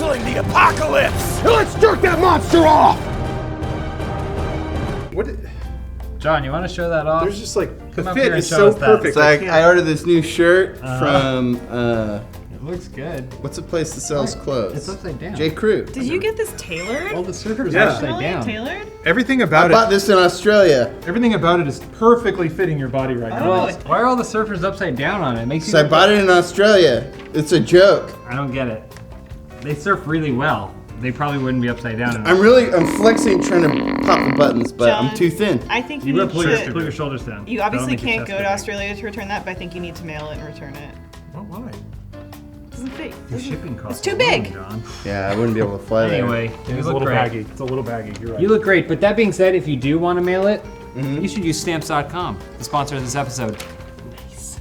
canceling the apocalypse! Let's jerk that monster off! What? John, you want to show that off? There's just like, the Come up fit here and is show so us that. perfect. It's like, I ordered this new shirt from, It looks good. what's the place that sells clothes? It's upside down. J. Crew. Did you get this tailored? All the surfers Yeah. are upside down. Tailored? Everything I about bought it. this in Australia. Everything about it is perfectly fitting your body right now. Well, why are all the surfers upside down on it? It makes you So I bought it in Australia. It's a joke. I don't get it. They surf really well. They probably wouldn't be upside down. I'm flexing trying to pop the buttons, but I'm John, too thin. I think You you gotta need to. put your shoulders down. You That'll obviously make your can't chest go to big. Australia to return that, but I think you need to mail it and return it. Well, why? It doesn't fit. The shipping costs. It's too big. John. Yeah, I wouldn't be able to fly there. Anyway, you It's a look little great. baggy. It's a little baggy. You're right. You look great, but that being said, if you do want to mail it, you should use stamps.com, the sponsor of this episode. Nice.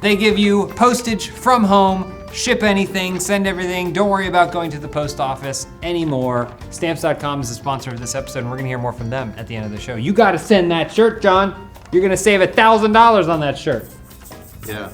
They give you postage from home, ship anything, send everything. Don't worry about going to the post office anymore. Stamps.com is the sponsor of this episode, and we're gonna hear more from them at the end of the show. You gotta send that shirt, John. You're gonna save $1,000 on that shirt. Yeah.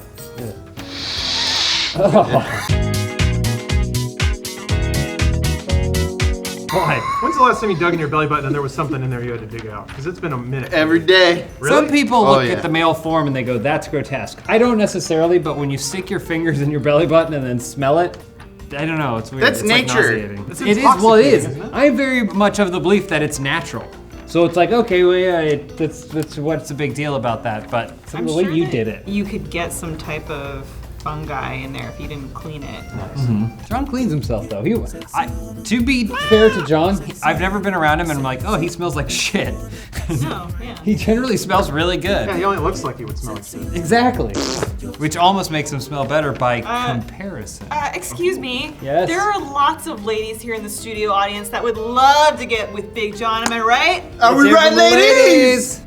Why? When's the last time you dug in your belly button and there was something in there you had to dig out? Because it's been a minute. Every day. Some people Oh, look yeah. at the male form and they go, that's grotesque. I don't necessarily, but when you stick your fingers in your belly button and then smell it, I don't know, it's weird. That's It's like nature. nauseating. It's It is, well it is. intoxicating, isn't it? I'm very much of the belief that it's natural. So it's like, okay, well yeah, that's what's the big deal about that, but I'm the way sure you that did it. You could get some type of fungi in there if you didn't clean it. John cleans himself though. To be fair to John, I've never been around him and I'm like, oh, he smells like shit. No, yeah. He generally smells really good. Yeah, he only looks like he would smell like shit. Exactly. Which almost makes him smell better by comparison. Excuse me. Yes? There are lots of ladies here in the studio audience that would love to get with Big John. Am I right? Are we right, ladies?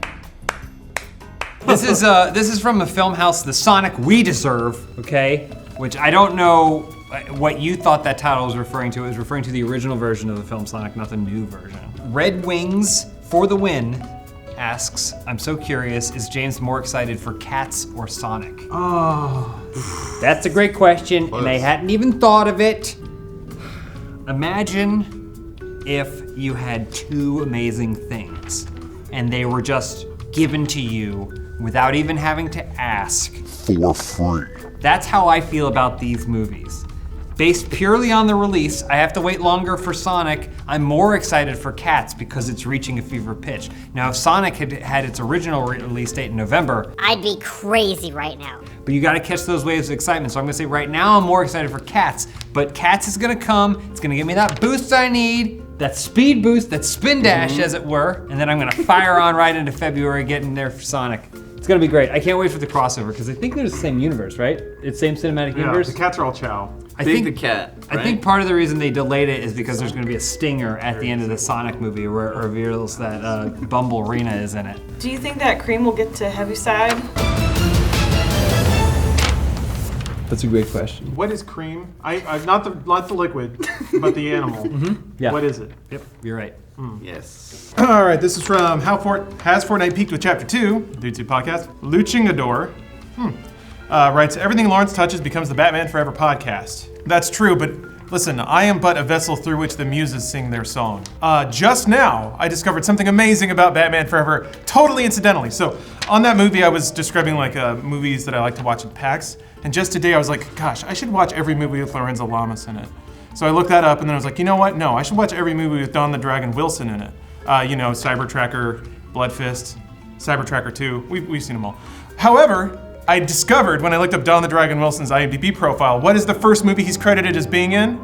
This is from the Funhaus, The Sonic We Deserve, okay? Which I don't know what you thought that title was referring to. It was referring to the original version of the film Sonic, not the new version. Red Wings for the Win asks, I'm so curious, is James more excited for Cats or Sonic? Oh. That's a great question, and I hadn't even thought of it. Imagine if you had two amazing things, and they were just given to you without even having to ask. For free. That's how I feel about these movies. Based purely on the release, I have to wait longer for Sonic. I'm more excited for Cats because it's reaching a fever pitch. Now, if Sonic had its original release date in November, I'd be crazy right now. but you gotta catch those waves of excitement. So I'm gonna say right now I'm more excited for Cats, but Cats is gonna come, it's gonna give me that boost I need, that speed boost, that spin dash as it were, and then I'm gonna fire on right into February, getting there for Sonic. It's gonna be great. I can't wait for the crossover, because I think they're the same universe, right? It's same cinematic Yeah, universe? the cats are all chow. I Big think the cat. I think part of the reason they delayed it is because there's gonna be a stinger at the end of the Sonic movie where it reveals that Bumble Rena is in it. Do you think that cream will get to Heaviside? That's a great question. What is cream? I not the liquid, but the animal. Yeah. What is it? Yep, you're right. Yes. All right, this is from Has Fortnite Peaked with Chapter 2, Dude 2 podcast. Luchingador writes, everything Lawrence touches becomes the Batman Forever podcast. That's true, but listen, I am but a vessel through which the muses sing their song. Just now, I discovered something amazing about Batman Forever, totally incidentally. So on that movie, I was describing like movies that I like to watch at PAX, and just today I was like, gosh, I should watch every movie with Lorenzo Lamas in it. So I looked that up, and then I was like, you know what? No, I should watch every movie with Don the Dragon Wilson in it. Cyber Tracker, Blood Fist, Cyber Tracker 2. We've seen them all. However, I discovered when I looked up Don the Dragon Wilson's IMDb profile, what is the first movie he's credited as being in?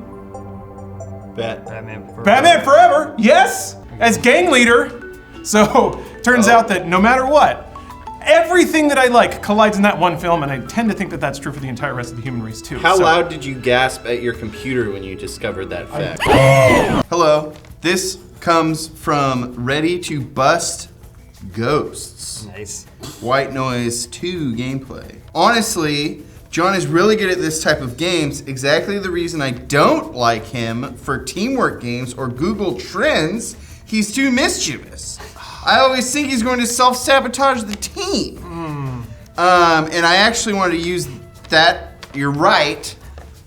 Batman Forever. Batman Forever, yes, as gang leader. So turns out that no matter what, everything that I like collides in that one film, and I tend to think that that's true for the entire rest of the human race too. How So- loud did you gasp at your computer when you discovered that fact? Hello, this comes from Ready to Bust Ghosts. Nice. White Noise 2 gameplay. Honestly, John is really good at this type of games, exactly the reason I don't like him for teamwork games or Google Trends. He's too mischievous. I always think he's going to self-sabotage the team. And I actually wanted to use that, you're right,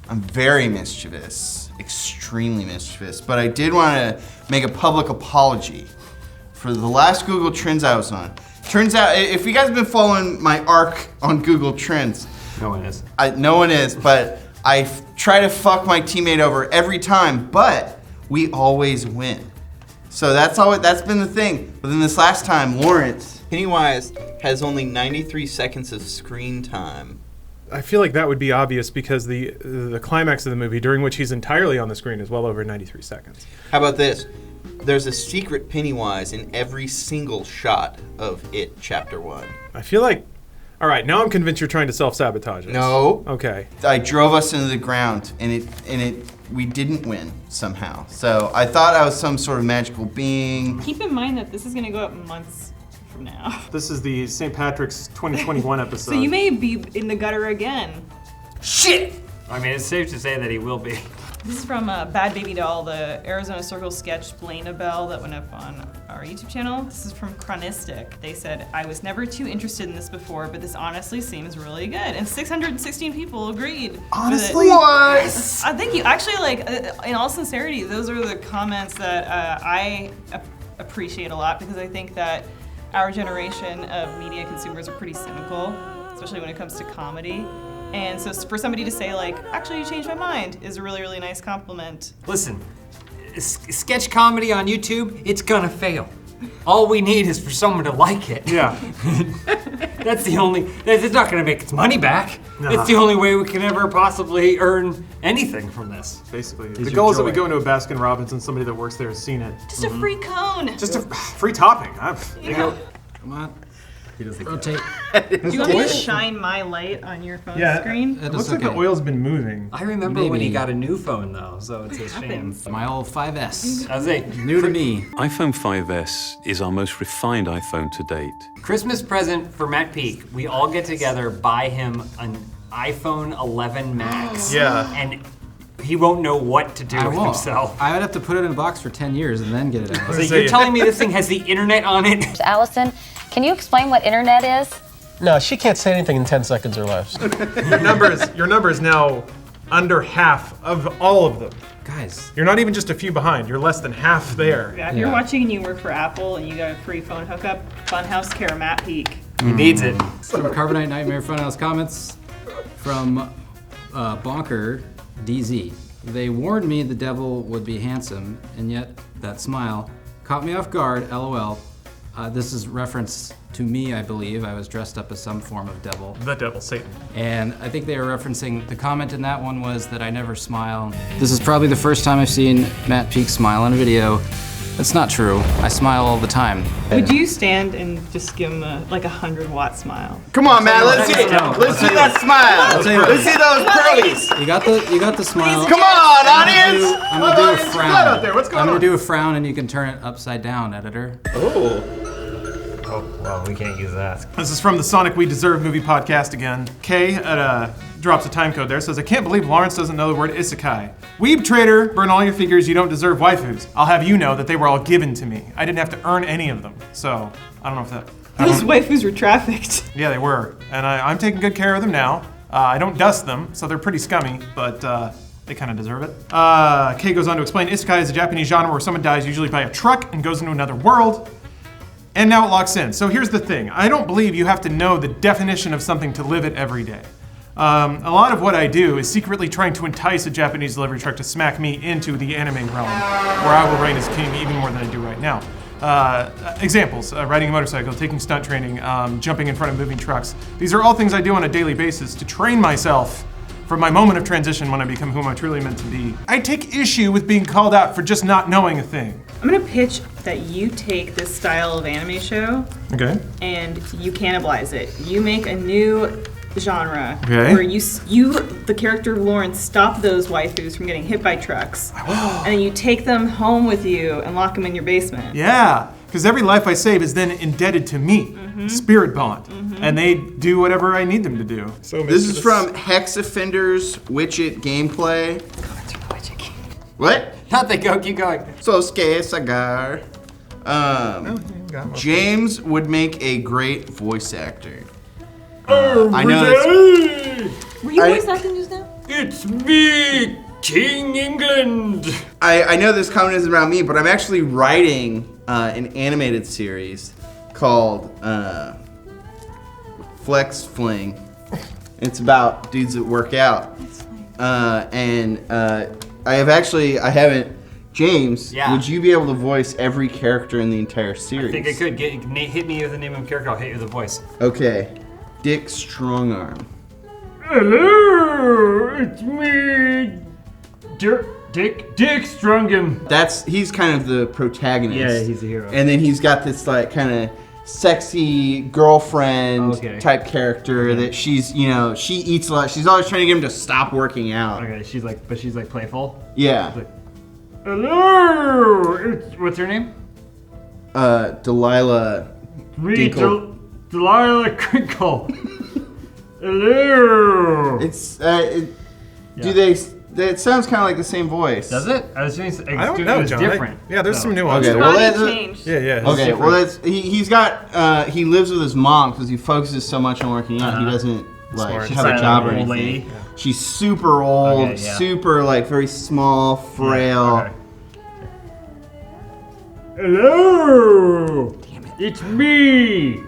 I'm very mischievous, extremely mischievous, but I did want to make a public apology for the last Google Trends I was on. Turns out, if you guys have been following my arc on Google Trends, No one is. no one is, but I try to fuck my teammate over every time, but we always win. So that's been the thing. But then this last time, Lawrence, Pennywise has only 93 seconds of screen time. I feel like that would be obvious because the climax of the movie, during which he's entirely on the screen, is well over 93 seconds. How about this? There's a secret Pennywise in every single shot of It Chapter 1. I feel like, all right, now I'm convinced you're trying to self-sabotage us. No. Okay. I drove us into the ground, and we didn't win somehow. So I thought I was some sort of magical being. Keep in mind that this is gonna go up months from now. This is the St. Patrick's 2021 episode. So you may be in the gutter again. Shit! I mean, it's safe to say that he will be. This is from Bad Baby Doll, the Arizona Circle sketch Blaine Bell that went up on our YouTube channel. This is from Chronistic. They said, I was never too interested in this before, but this honestly seems really good. And 616 people agreed. Honestly? What? Thank you. Actually, like, in all sincerity, those are the comments that I appreciate a lot because I think that our generation of media consumers are pretty cynical, especially when it comes to comedy. And so for somebody to say like, actually you changed my mind is a really, really nice compliment. Listen, sketch comedy on YouTube, it's gonna fail. All we need is for someone to like it. Yeah. That's not gonna make its money back. No. It's the only way we can ever possibly earn anything from this. Basically. Is The your goal is that we joy. go into a Baskin Robbins and somebody that works there has seen it. Just a free cone. Just a free topping. Yeah. Come on. He doesn't Rotate. Do you want me to shine my light on your phone screen? It looks like the oil's been moving. I remember when he Maybe. got a new phone though, so it's a shame. My old 5S. I was say, New to me. iPhone 5S is our most refined iPhone to date. Christmas present for Matt Peak. We all get together, buy him an iPhone 11 Max. Yeah. And he won't know what to do I with won't. himself. I would have to put it in a box for 10 years and then get it out. So you're telling me this thing has the internet on it? Allison, can you explain what internet is? No, she can't say anything in 10 seconds or less. Your number is now under half of all of them. Guys, You're not even just a few behind. You're less than half there. Yeah, if you're watching and you work for Apple and you got a free phone hookup, Funhaus care Matt Peak. He needs it. some Carbonite Nightmare Funhouse comments from Bonker DZ. They warned me the devil would be handsome, and yet that smile caught me off guard, LOL. This is reference to me, I believe. I was dressed up as some form of devil. The devil, Satan. And I think they were referencing, the comment in that one was that I never smile. This is probably the first time I've seen Matt Peak smile on a video. That's not true. I smile all the time. Would you stand and just give him a 100-watt smile? Come on, man, let's see that smile. tell you what. Let's see those pearlies. You got the smile. Come on, audience. I'm gonna do a frown. out there. What's going I'm on? gonna do a frown and you can turn it upside down, editor. Oh, well, we can't use that. This is from the Sonic We Deserve movie podcast again. Kay drops a time code there, says, I can't believe Lawrence doesn't know the word isekai. Weeb trader, burn all your figures, you don't deserve waifus. I'll have you know that they were all given to me. I didn't have to earn any of them. So, I don't know if that... Those waifus were trafficked. Yeah, they were. And I'm taking good care of them now. I don't dust them, so they're pretty scummy, but they kind of deserve it. Kay goes on to explain, isekai is a Japanese genre where someone dies usually by a truck and goes into another world. And now it locks in. So here's the thing. I don't believe you have to know the definition of something to live it every day. A lot of what I do is secretly trying to entice a Japanese delivery truck to smack me into the anime realm, where I will reign as king even more than I do right now. Examples, riding a motorcycle, taking stunt training, jumping in front of moving trucks. These are all things I do on a daily basis to train myself for my moment of transition when I become whom I'm truly meant to be. I take issue with being called out for just not knowing a thing. I'm gonna pitch that you take this style of anime show Okay. and you cannibalize it. You make a new genre Okay. where you, the character of Lawrence, stop those waifus from getting hit by trucks, and then you take them home with you and lock them in your basement. Yeah, because every life I save is then indebted to me, spirit bond, and they do whatever I need them to do. So This is from Hex Offenders Widget Gameplay. What? Not the go, keep going. So scared cigar. James would make a great voice actor. I know that's, Were you voice acting just now? It's me, King England. I know this comment isn't about me, but I'm actually writing an animated series called Flex Fling. It's about dudes that work out. I haven't. James, would you be able to voice every character in the entire series? I think I could. Hit me with the name of a character, I'll hit you with the voice. Okay. Dick Strongarm. Hello, it's me, Dick Strongarm. He's kind of the protagonist. Yeah, he's the hero. And then he's got this like kind of sexy girlfriend type character that she eats a lot. She's always trying to get him to stop working out. Okay, she's like playful. Yeah. She's like, hello, what's her name? Delilah. Delilah Crinkle. Hello. It's it sounds kind of like the same voice. Does it? I was doing. I don't know, John. Different. There's some nuance. Okay, Well, changed. Yeah. Okay, well he's got he lives with his mom because he focuses so much on working out. He doesn't Smart. have a job or Old anything. lady. She's super old, Okay, yeah. super like very small, frail. Okay. Hello. Damn it. It's me.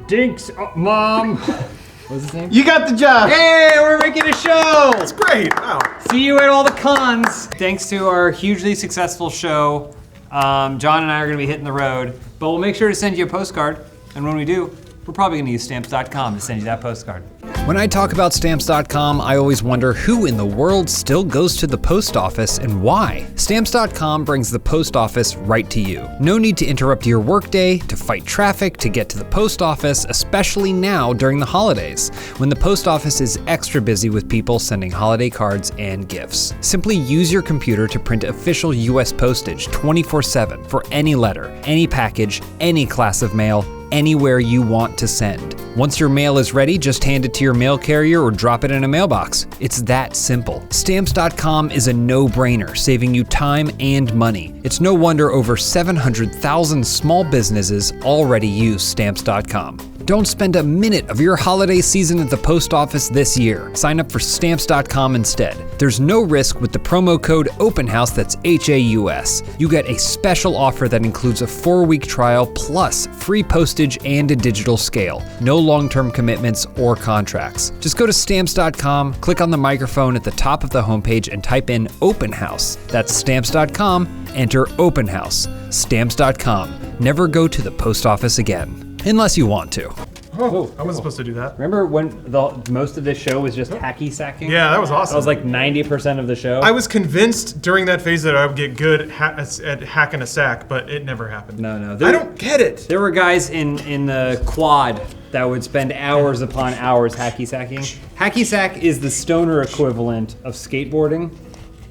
Dink's mom. What's his name? You got the job. Hey, we're making a show. That's great. Wow. See you at all the cons. Thanks to our hugely successful show, John and I are going to be hitting the road, but we'll make sure to send you a postcard. And when we do, we're probably going to use stamps.com to send you that postcard. When I talk about Stamps.com, I always wonder who in the world still goes to the post office and why. Stamps.com brings the post office right to you. No need to interrupt your workday, to fight traffic, to get to the post office, especially now during the holidays, when the post office is extra busy with people sending holiday cards and gifts. Simply use your computer to print official US postage 24/7 for any letter, any package, any class of mail, anywhere you want to send. Once your mail is ready, just hand it to your mail carrier or drop it in a mailbox. It's that simple. Stamps.com is a no-brainer, saving you time and money. It's no wonder over 700,000 small businesses already use Stamps.com. Don't spend a minute of your holiday season at the post office this year. Sign up for Stamps.com instead. There's no risk with the promo code OpenHouse, that's HAUS. You get a special offer that includes a 4-week trial plus free postage and a digital scale. No long-term commitments or contracts. Just go to Stamps.com, click on the microphone at the top of the homepage and type in Open House. That's Stamps.com, enter Open House. Stamps.com. Never go to the post office again. Unless you want to. Oh, I wasn't supposed to do that. Remember when most of this show was just hacky sacking? Yeah, that was awesome. That was like 90% of the show. I was convinced during that phase that I would get good at hacking a sack, but it never happened. No. I don't get it. There were guys in the quad that would spend hours upon hours hacky sacking. Hacky sack is the stoner equivalent of skateboarding,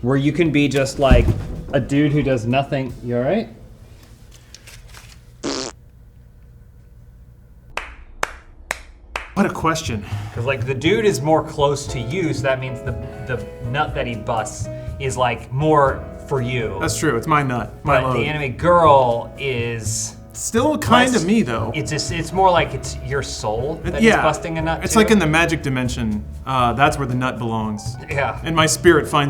where you can be just like a dude who does nothing. You all right? What a question. Because like the dude is more close to you, so that means the nut that he busts is like more for you. That's true. It's my nut. My But load. the anime girl is Still kind of me though. it's more like it's your soul that is busting a nut. It's too. like in the magic dimension. That's where the nut belongs. Yeah. And my spirit finds